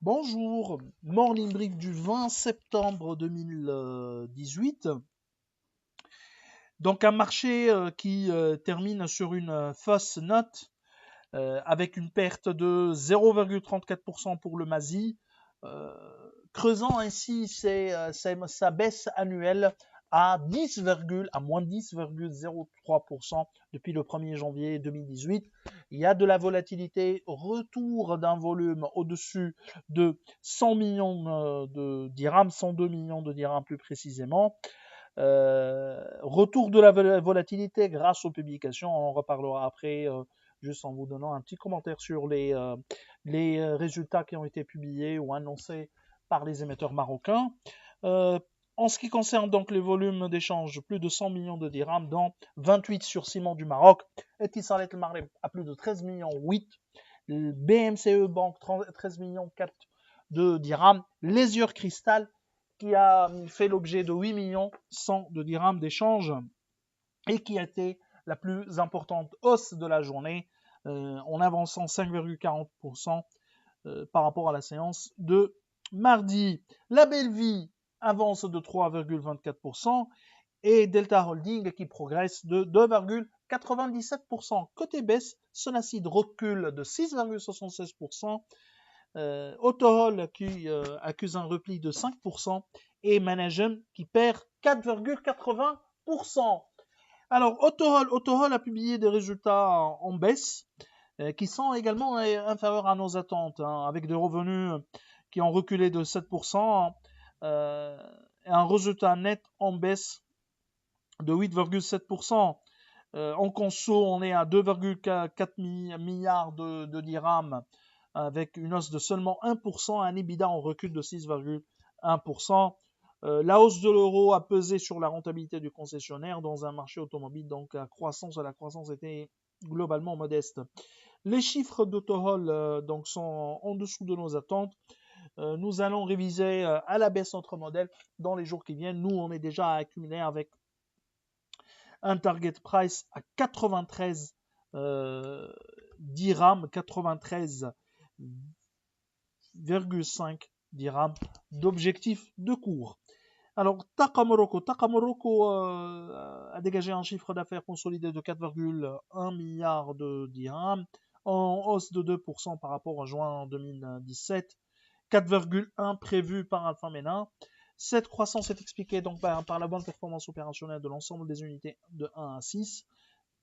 Bonjour, Morning Brief du 20 septembre 2018. Donc un marché qui termine sur une fausse note avec une perte de 0,34% pour le MASI, creusant ainsi sa baisse annuelle à moins 10,03% depuis le 1er janvier 2018. Il y a de la volatilité, retour d'un volume au-dessus de 100 millions de dirhams, 102 millions de dirhams plus précisément. Retour de la volatilité grâce aux publications, on en reparlera après, juste en vous donnant un petit commentaire sur les résultats qui ont été publiés ou annoncés par les émetteurs marocains. En ce qui concerne donc les volumes d'échange, plus de 100 millions de dirhams, dont 28 sur ciment du Maroc, Etisalat El Maghreb à plus de 13 millions 8, BMCE Bank 13 millions 4 de dirhams, Lesieur Cristal qui a fait l'objet de 8 millions 100 de dirhams d'échange et qui a été la plus importante hausse de la journée en avançant 5,40% par rapport à la séance de mardi. La Belle Vie avance de 3,24% et Delta Holding qui progresse de 2,97%. Côté baisse, Sonacid recule de 6,76%. Autohol qui accuse un repli de 5% et Managem qui perd 4,80%. Alors Autohol a publié des résultats en baisse qui sont également inférieurs à nos attentes, hein, avec des revenus qui ont reculé de 7%, et un résultat net en baisse de 8,7%. En conso, on est à 2,4 milliards de dirhams avec une hausse de seulement 1%, un EBITDA en recul de 6,1%. La hausse de l'euro a pesé sur la rentabilité du concessionnaire dans un marché automobile, donc la croissance était globalement modeste. Les chiffres d'Autohol donc sont en dessous de nos attentes. Nous allons réviser à la baisse notre modèle dans les jours qui viennent. Nous, on est déjà accumulé avec un target price à 93 dirhams, 93,5 dirhams d'objectif de cours. Alors, Takamoroko a dégagé un chiffre d'affaires consolidé de 4,1 milliards de dirhams, en hausse de 2% par rapport à juin 2017, 4,1 prévu par Alpha Mena. Cette croissance est expliquée donc par la bonne performance opérationnelle de l'ensemble des unités de 1 à 6,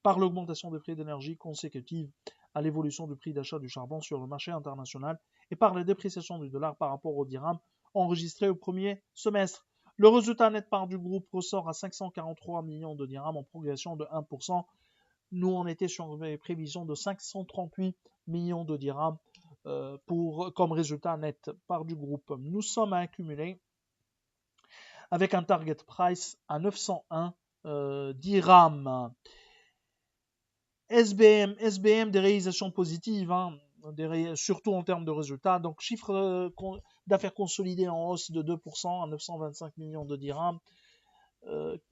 par l'augmentation des prix d'énergie consécutive à l'évolution du prix d'achat du charbon sur le marché international et par la dépréciation du dollar par rapport au dirham enregistré au premier semestre. Le résultat net part du groupe ressort à 543 millions de dirhams en progression de 1%. Nous, on était sur des prévisions de 538 millions de dirhams comme résultat net part du groupe. Nous sommes à accumuler avec un target price à 901 dirhams. SBM, des réalisations positives, hein, surtout en termes de résultats. Donc, chiffre d'affaires consolidé en hausse de 2% à 925 millions de dirhams,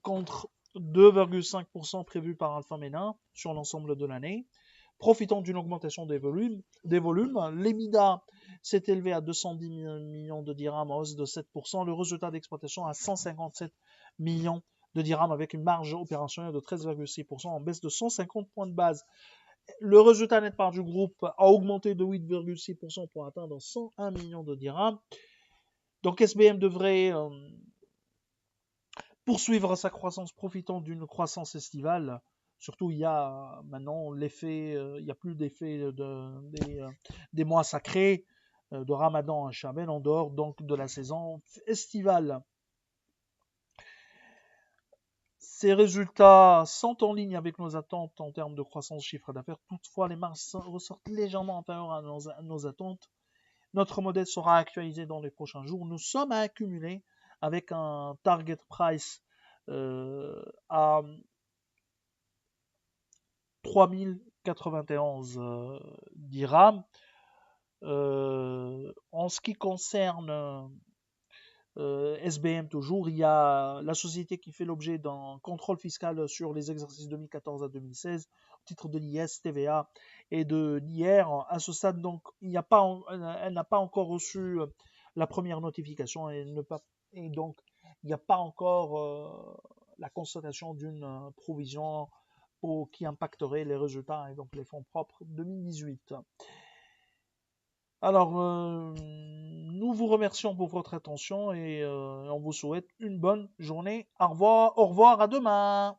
contre 2,5% prévu par Alpha Mena sur l'ensemble de l'année. Profitant d'une augmentation des volumes, l'EBITDA s'est élevé à 210 millions de dirhams en hausse de 7%, le résultat d'exploitation à 157 millions de dirhams avec une marge opérationnelle de 13,6% en baisse de 150 points de base. Le résultat net part du groupe a augmenté de 8,6% pour atteindre 101 millions de dirhams. Donc SBM devrait poursuivre sa croissance profitant d'une croissance estivale. Surtout, il y a maintenant l'effet, il n'y a plus d'effet des mois sacrés de Ramadan à Chaben en dehors donc de la saison estivale. Ces résultats sont en ligne avec nos attentes en termes de croissance chiffre d'affaires. Toutefois, les marges ressortent légèrement inférieures à nos attentes. Notre modèle sera actualisé dans les prochains jours. Nous sommes à accumuler avec un target price à 3091 dirhams. En ce qui concerne SBM toujours, il y a la société qui fait l'objet d'un contrôle fiscal sur les exercices 2014 à 2016, titre de l'IS, TVA et de l'IR. À ce stade, donc, elle n'a pas encore reçu la première notification et donc il n'y a pas encore la constatation d'une provision qui impacterait les résultats et donc les fonds propres 2018. Alors, nous vous remercions pour votre attention et on vous souhaite une bonne journée. Au revoir, à demain.